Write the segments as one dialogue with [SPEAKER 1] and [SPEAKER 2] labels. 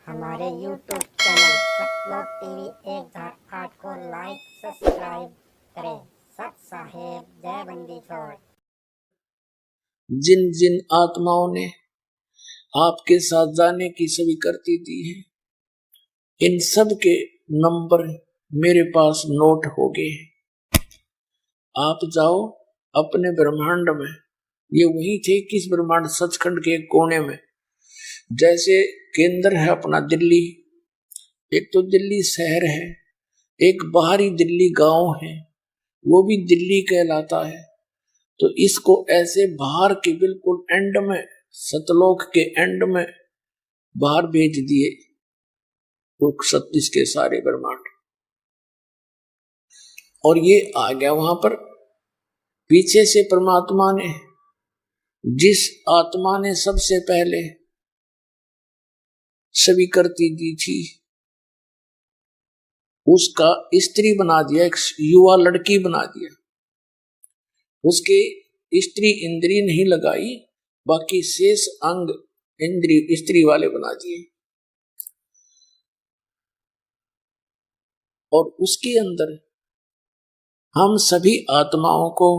[SPEAKER 1] हमारे YouTube channel सतलोक TV 1008 को like subscribe करें। सत साहेब जय बंदी छोड़।
[SPEAKER 2] जिन जिन आत्माओं ने आपके साथ जाने की स्वीकृति दी है, इन सब के नंबर मेरे पास नोट हो गए। आप जाओ अपने ब्रह्मांड में, ये वही थे किस ब्रह्मांड सचखंड के कोने में। जैसे केंद्र है अपना दिल्ली, एक तो दिल्ली शहर है, एक बाहरी दिल्ली गांव है, वो भी दिल्ली कहलाता है। तो इसको ऐसे बाहर के बिल्कुल एंड में, सतलोक के एंड में बाहर भेज दिए वो 36 के सारे ब्रह्मांड, और ये आ गया वहां पर। पीछे से परमात्मा ने, जिस आत्मा ने सबसे पहले स्वीकृति दी थी, उसका स्त्री बना दिया, एक युवा लड़की बना दिया। उसके स्त्री इंद्री नहीं लगाई, बाकी शेष अंग इंद्री स्त्री वाले बना दिए। और उसके अंदर हम सभी आत्माओं को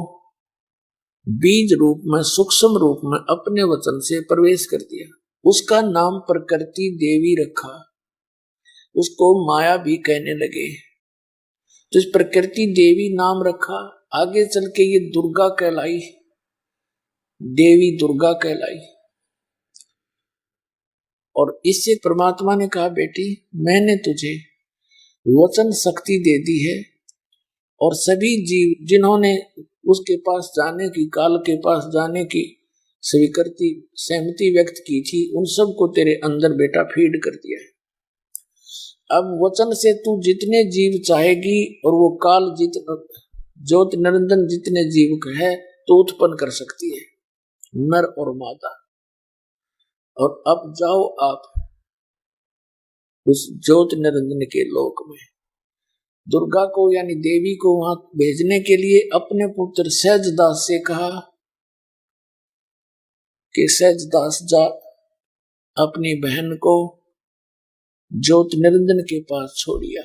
[SPEAKER 2] बीज रूप में, सूक्ष्म रूप में अपने वचन से प्रवेश कर दिया। उसका नाम प्रकृति देवी रखा, उसको माया भी कहने लगे। तो इस प्रकृति देवी नाम रखा, आगे चल के ये दुर्गा कहलाई, देवी दुर्गा कहलाई। और इससे परमात्मा ने कहा, बेटी मैंने तुझे वचन शक्ति दे दी है, और सभी जीव जिन्होंने उसके पास जाने की, काल के पास जाने की स्वीकृति सहमति व्यक्त की थी, उन सबको तेरे अंदर बेटा फीड कर दिया है। अब वचन से तू जितने जीव चाहेगी, और वो काल ज्योत निरंजन जितने जीव है तो उत्पन्न कर सकती है, नर और मादा। और अब जाओ आप उस ज्योत निरंजन के लोक में। दुर्गा को यानी देवी को वहां भेजने के लिए अपने पुत्र सहजदास से कहा कि सहजदास जा अपनी बहन को ज्योत निरंजन के पास छोड़िया,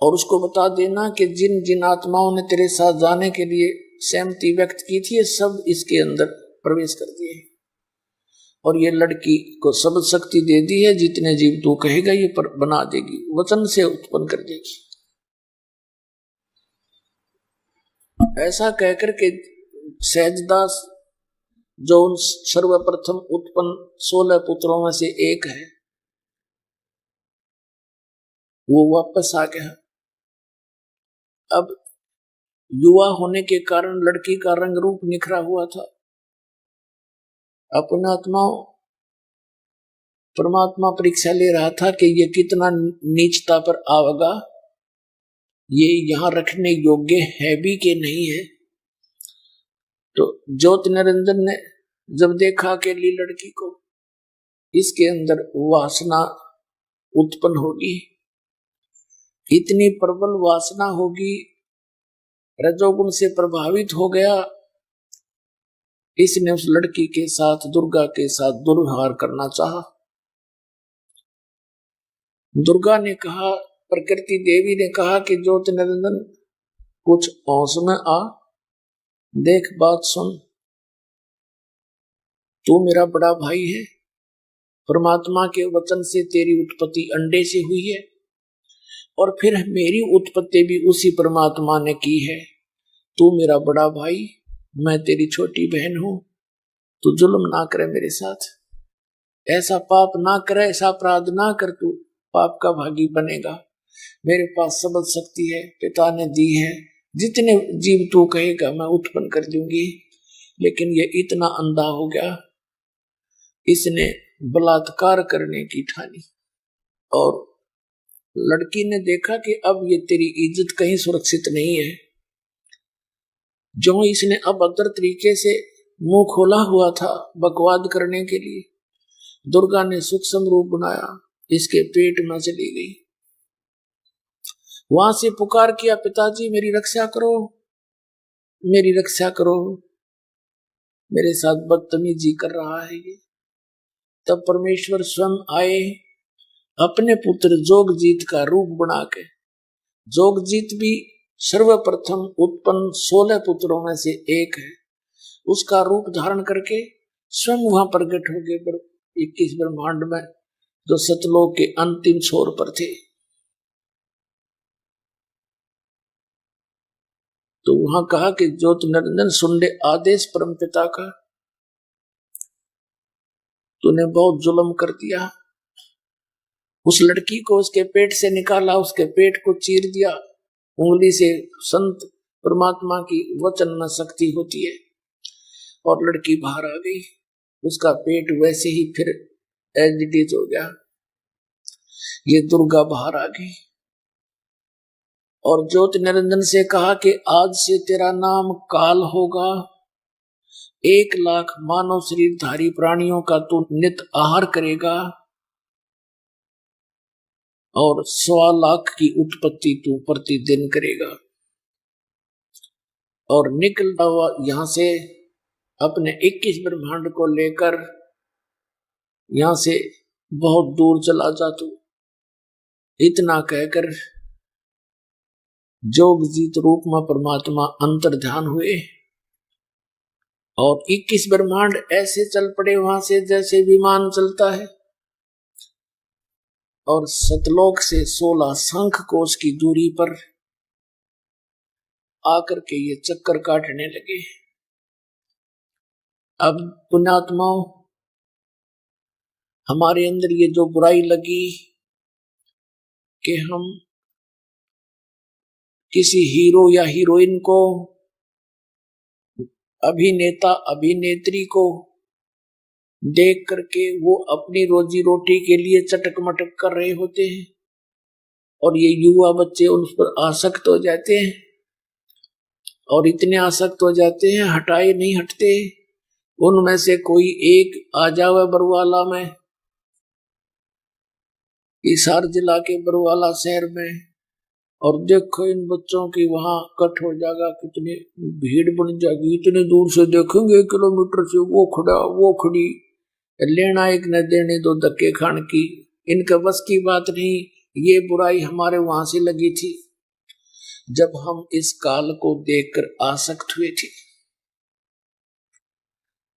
[SPEAKER 2] और उसको बता देना कि जिन जिन आत्माओं ने तेरे साथ जाने के लिए सहमति व्यक्त की थी, ये सब इसके अंदर प्रवेश कर दिए, और ये लड़की को सब शक्ति दे दी है। जितने जीव तू कहेगा ये पर बना देगी, वचन से उत्पन्न कर देगी। ऐसा कहकर के सहजदास, जो उन सर्वप्रथम उत्पन्न 16 पुत्रों में से एक है, वो वापस आ गया। अब युवा होने के कारण लड़की का रंग रूप निखरा हुआ था। अपना आत्मा परमात्मा परीक्षा ले रहा था कि ये कितना नीचता पर आवेगा, ये यहां रखने योग्य है भी कि नहीं है। तो ज्योत निरंजन ने जब देखा कि ली लड़की को इसके अंदर वासना उत्पन्न होगी, इतनी प्रबल वासना होगी, रजोगुण से प्रभावित हो गया, इसने उस लड़की के साथ, दुर्गा के साथ दुर्व्यवहार करना चाहा। दुर्गा ने कहा, प्रकृति देवी ने कहा कि ज्योत निरंजन कुछ होश में आ, देख बात सुन, तू मेरा बड़ा भाई है, परमात्मा के वचन से तेरी उत्पत्ति अंडे से हुई है, और फिर मेरी उत्पत्ति भी उसी परमात्मा ने की है। तू मेरा बड़ा भाई, मैं तेरी छोटी बहन हूं, तू जुल्म ना करे मेरे साथ, ऐसा पाप ना करे, ऐसा अपराध ना कर, तू पाप का भागी बनेगा। मेरे पास सबल शक्ति है, पिता ने दी है, जितने जीव तू कहेगा मैं उत्पन्न कर दूंगी। लेकिन ये इतना अंधा हो गया, इसने बलात्कार करने की ठानी, और लड़की ने देखा कि अब ये तेरी इज्जत कहीं सुरक्षित नहीं है। जो इसने अभद्र तरीके से मुंह खोला हुआ था बकवाद करने के लिए, दुर्गा ने सूक्ष्म रूप बनाया, इसके पेट में चली गई। वहां से पुकार किया, पिताजी मेरी रक्षा करो, मेरी रक्षा करो, मेरे साथ बदतमीजी कर रहा है ये। तब परमेश्वर स्वयं आए अपने पुत्र जोगजीत का रूप बना के। जोगजीत भी सर्वप्रथम उत्पन्न 16 पुत्रों में से एक है। उसका रूप धारण करके स्वयं वहां प्रकट हो गए 21 ब्रह्मांड में, जो सतलोक के अंतिम छोर पर थे। तो वहां कहा कि ज्योति निरंजन सुन ले आदेश परमपिता का, तूने बहुत जुल्म कर दिया। उस लड़की को उसके पेट से निकाला, उसके पेट को चीर दिया उंगली से। संत परमात्मा की वचन में शक्ति होती है। और लड़की बाहर आ गई, उसका पेट वैसे ही फिर एज इट इज हो गया। ये दुर्गा बाहर आ गई और ज्योति निरंजन से कहा कि आज से तेरा नाम काल होगा। 1 लाख मानव शरीरधारी प्राणियों का तू नित आहार करेगा और 1.25 लाख की उत्पत्ति तू प्रतिदिन करेगा। और निकल हुआ यहां से अपने 21 ब्रह्मांड को लेकर यहां से बहुत दूर चला जा तू। इतना कहकर जोगजीत रूप में परमात्मा अंतर ध्यान हुए और 21 ब्रह्मांड ऐसे चल पड़े वहां से जैसे विमान चलता है। और सतलोक से 16 शंख कोश की दूरी पर आकर के ये चक्कर काटने लगे। अब पुण्यात्माओं, हमारे अंदर ये जो बुराई लगी कि हम किसी हीरो या हीरोइन को, अभिनेता अभिनेत्री को देख करके वो अपनी रोजी रोटी के लिए चटक मटक कर रहे होते हैं और ये युवा बच्चे उन पर आसक्त हो जाते हैं और इतने आसक्त हो जाते हैं हटाए नहीं हटते। उनमें से कोई एक आ जावे बरुआला में, हिसार जिला के बरुआला शहर में, और देखो इन बच्चों की वहां कट हो जाएगा, कितनी भीड़ बन जाएगी। इतने दूर से देखेंगे 1 किलोमीटर से, वो खड़ा वो खड़ी, लेना एक न देने दो धक्के खान की, इनके बस की बात नहीं। ये बुराई हमारे वहां से लगी थी जब हम इस काल को देखकर आसक्त हुए थे।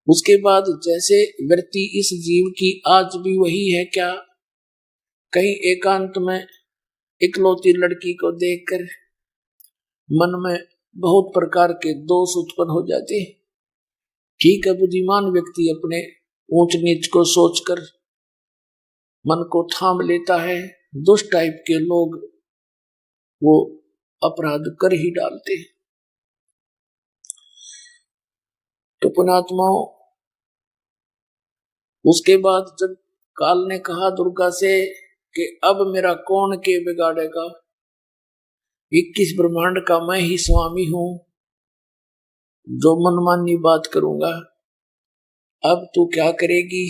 [SPEAKER 2] उसके बाद जैसे वृत्ति इस जीव की आज भी वही है क्या? कहीं एकांत में इकलौती लड़की को देखकर मन में बहुत प्रकार के दोष उत्पन्न हो जाते हैं। ठीक है, बुद्धिमान व्यक्ति अपने ऊंच नीच को सोचकर मन को थाम लेता है। दुष्ट टाइप के लोग वो अपराध कर ही डालते हैं। तो पुण्यात्माओं, उसके बाद जब काल ने कहा दुर्गा से कि अब मेरा कौन के बिगाड़ेगा, 21 ब्रह्मांड का मैं ही स्वामी हूं जो मनमानी बात करूंगा, अब तू क्या करेगी?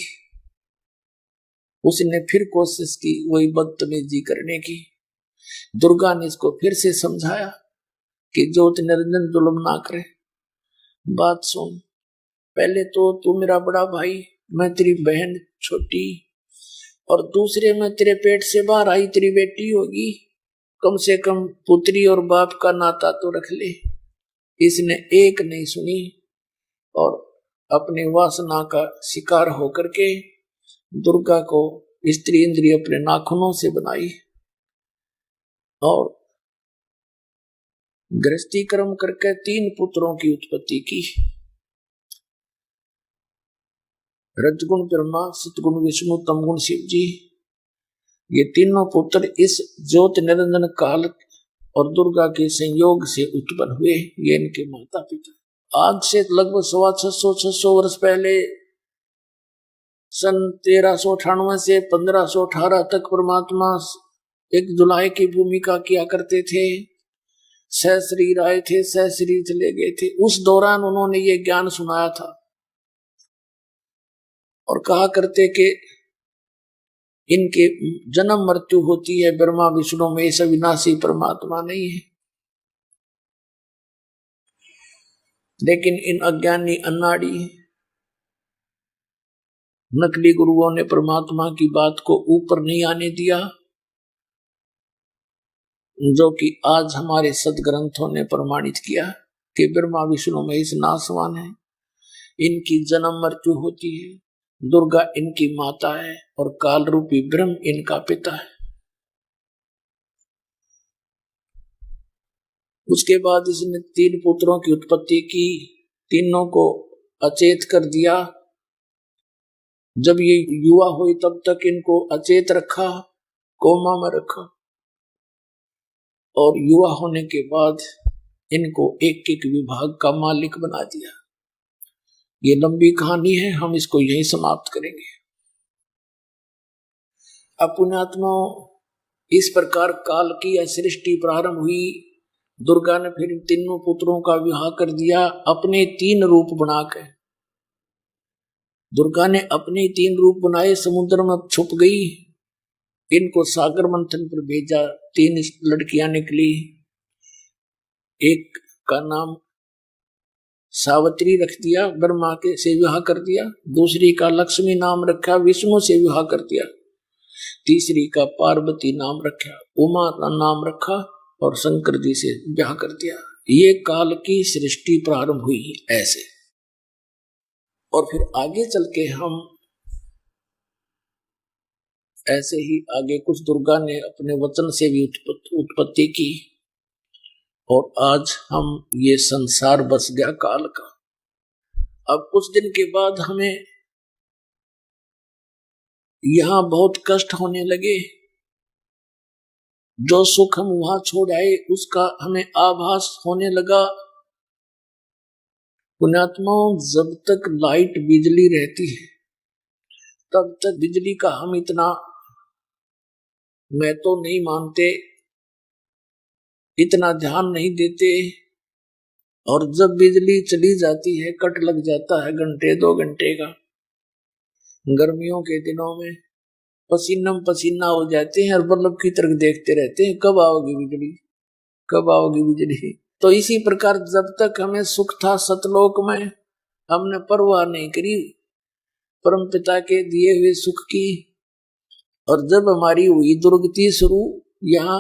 [SPEAKER 2] उसने फिर कोशिश की वही बदतमीजी करने की। दुर्गा ने इसको फिर से समझाया कि ज्योति निरंजन जुल्म ना करे। बात सुन, पहले तो तू मेरा बड़ा भाई, मैं तेरी बहन छोटी, और दूसरे में तेरे पेट से बाहर आई तेरी बेटी होगी, कम से कम पुत्री और बाप का नाता तो रख ले। इसने एक नहीं सुनी और अपनी वासना का शिकार होकर के दुर्गा को स्त्री इंद्रिय अपने नाखूनों से बनाई और गृहस्थी कर्म करके 3 पुत्रों की उत्पत्ति की। रजगुण ब्रह्मा, सतगुण विष्णु, तमगुण शिव जी। ये तीनों पुत्र इस ज्योति निरंजन काल और दुर्गा के संयोग से उत्पन्न हुए। ये इनके माता पिता। आज से लगभग 600 वर्ष पहले सन 1398 से 1518 तक परमात्मा एक जुलाई की भूमिका किया करते थे। सहस्रीर आए थे, सहस्रीर चले गए थे। उस दौरान उन्होंने ये ज्ञान सुनाया था और कहा करते कि इनके जन्म मृत्यु होती है ब्रह्मा विष्णु में, ऐसा विनाशी परमात्मा नहीं है। लेकिन इन अज्ञानी अन्नाड़ी नकली गुरुओं ने परमात्मा की बात को ऊपर नहीं आने दिया, जो कि आज हमारे सदग्रंथों ने प्रमाणित किया कि ब्रह्मा विष्णु महेश नासवान है, इनकी जन्म मृत्यु होती है, दुर्गा इनकी माता है और काल रूपी ब्रह्म इनका पिता है। उसके बाद इसने 3 पुत्रों की उत्पत्ति की, तीनों को अचेत कर दिया। जब ये युवा हुई तब तक इनको अचेत रखा, कोमा में रखा, और युवा होने के बाद इनको एक एक विभाग का मालिक बना दिया। ये लंबी कहानी है, हम इसको यहीं समाप्त करेंगे। पुण्यात्माओं, इस प्रकार काल की यह सृष्टि प्रारंभ हुई। दुर्गा ने फिर तीनों पुत्रों का विवाह कर दिया अपने 3 रूप बनाकर। दुर्गा ने अपने 3 रूप बनाए, समुद्र में छुप गई, इनको सागर मंथन पर भेजा। 3 लड़कियां निकली, एक का नाम सावित्री रख दिया, ब्रह्मा के से विवाह कर दिया। दूसरी का लक्ष्मी नाम रखा, विष्णु से विवाह कर दिया। तीसरी का पार्वती नाम रखा, उमा का नाम रखा और शंकर जी से विवाह कर दिया। ये काल की सृष्टि प्रारंभ हुई ऐसे। और फिर आगे चल के हम ऐसे ही आगे कुछ दुर्गा ने अपने वचन से भी उत्पत्ति की, और आज हम ये संसार बस गया काल का। अब कुछ दिन के बाद हमें यहां बहुत कष्ट होने लगे। जो सुख हम वहां छोड़ आए उसका हमें आभास होने लगा। पुण्यात्माओं, जब तक लाइट बिजली रहती है तब तक बिजली का हम इतना मैं तो नहीं मानते, इतना ध्यान नहीं देते। और जब बिजली चली जाती है, कट लग जाता है घंटे 2 घंटे का, गर्मियों के दिनों में पसीना पसीना हो जाते हैं और बल्ब की तरफ देखते रहते हैं, कब आओगी बिजली, कब आओगी बिजली। तो इसी प्रकार जब तक हमें सुख था सतलोक में, हमने परवाह नहीं करी परम पिता के दिए हुए सुख की। और जब हमारी हुई दुर्गति शुरू, यहाँ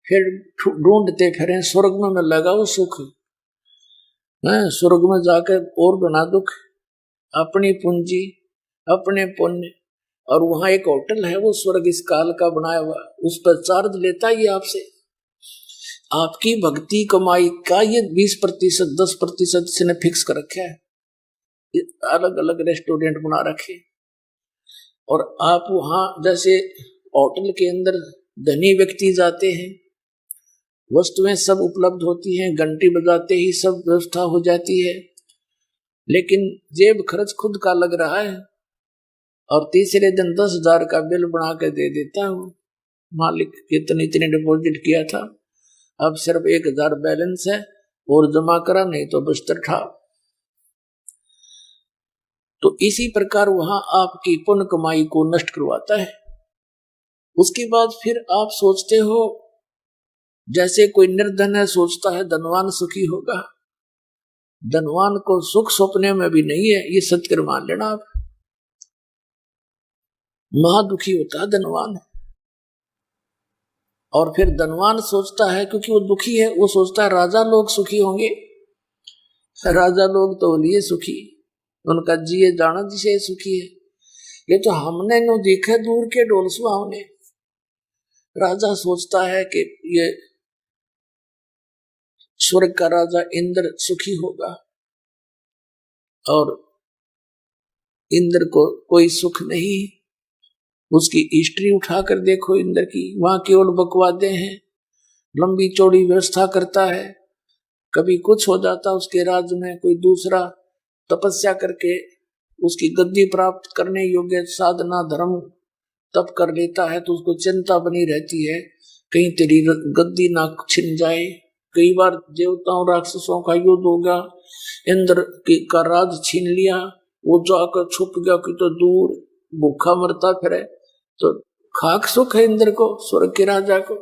[SPEAKER 2] फिर ढूंढते फिरे स्वर्ग में लगा वो सुख, स्वर्ग में जाकर और बना दुख, अपनी पूंजी अपने पुण्य। और वहां एक होटल है, वो स्वर्ग इस काल का बनाया हुआ, उस पर चार्ज लेता है आपसे। आपकी भक्ति कमाई का ये 20% 10% इसने फिक्स कर रखा है, अलग अलग रेस्टोरेंट बना रखे। और आप वहां जैसे होटल के अंदर धनी व्यक्ति जाते हैं, वस्तुएं सब उपलब्ध होती हैं, घंटी बजाते ही सब व्यवस्था हो जाती है, लेकिन जेब खर्च खुद का लग रहा है। और तीसरे दिन 10,000 का बिल बना के दे देता हूँ, मालिक इतने डिपॉजिट किया था, अब सिर्फ 1,000 बैलेंस है और जमा करा, नहीं तो बिस्तर ठा। तो इसी प्रकार वहां आपकी पुण्य कमाई को नष्ट करवाता है। उसके बाद फिर आप सोचते हो, जैसे कोई निर्धन है सोचता है धनवान सुखी होगा, धनवान को सुख सपने में भी नहीं है, ये सत्य मान लेना आप। महादुखी होता है धनवान। और फिर धनवान सोचता है, क्योंकि वो दुखी है, वो सोचता है राजा लोग सुखी होंगे, राजा लोग तो लिए सुखी, उनका जिए जाना जिसे सुखी है। ये तो हमने नो देखे दूर के डोल सुहाव ने। राजा सोचता है कि ये स्वर्ग का राजा इंद्र सुखी होगा, और इंद्र को कोई सुख नहीं। उसकी हिस्ट्री उठाकर देखो इंद्र की, वहां केवल बकवादे हैं, लंबी चौड़ी व्यवस्था करता है। कभी कुछ हो जाता उसके राज्य में, कोई दूसरा तपस्या करके उसकी गद्दी प्राप्त करने योग्य साधना धर्म तप कर लेता है, तो उसको चिंता बनी रहती है कहीं तेरी गद्दी ना छिन जाए। कई बार देवताओं राक्षसों का युद्ध हो गया, इंद्र का राज छीन लिया, वो जाकर छुप गया कि तो दूर भूखा मरता फिरे, तो खाक सुख है इंद्र को, स्वर्ग के राजा को।